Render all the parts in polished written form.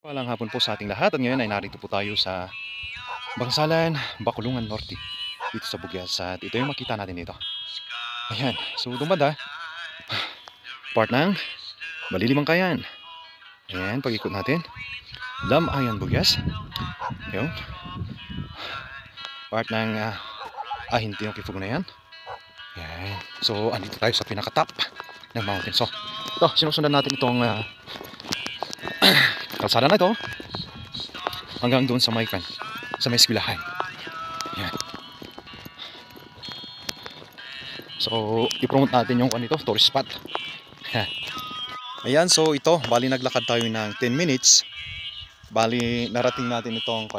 Walang hapon po sa ating lahat at ngayon ay narito po tayo sa Bangsalan, Bacolungan Norte dito sa Bugyas at ito yung makita natin dito. Ayan, so dumada part ng Malilimang Kayan. Ayan, pag-ikot natin Lamayan Bugyas. Ayun, part ng Ahintiyong Kifugo na yan. Ayan, so andito tayo sa pinaka-top ng mountain. So ito, sinusundan natin itong kalsada na ito hanggang doon sa may eskwelahan. Ayan. So, i-promote natin yung tourist spot. Ayan, so ito, bali naglakad tayo ng 10 minutes. Bali narating natin itong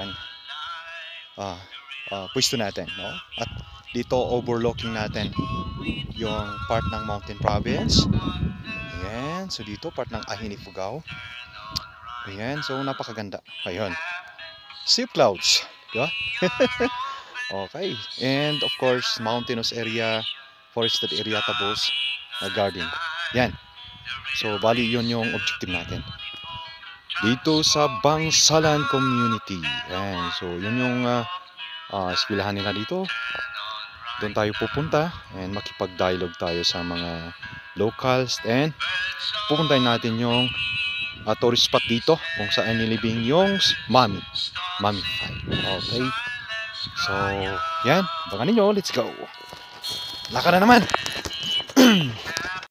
pwesto natin, no? At dito overlooking natin yung part ng Mountain Province. Ayan, so dito part ng Ahini Fugao. Ayan, so napakaganda. Ayun. Sea clouds, di ba? Okay, and of course, mountainous area, forested area, tapos garden. Yan. So, bali yun yung objective natin. Dito sa Bangsalan Community. Yan. So, yun yung eskwelahan nila dito. Doon tayo pupunta and makipag-dialogue tayo sa mga locals and pupuntahin natin yung tourist spot dito kung saan nilibing yung Mummified. Okay. So, yan. Baka ninyo. Let's go. Laka na naman.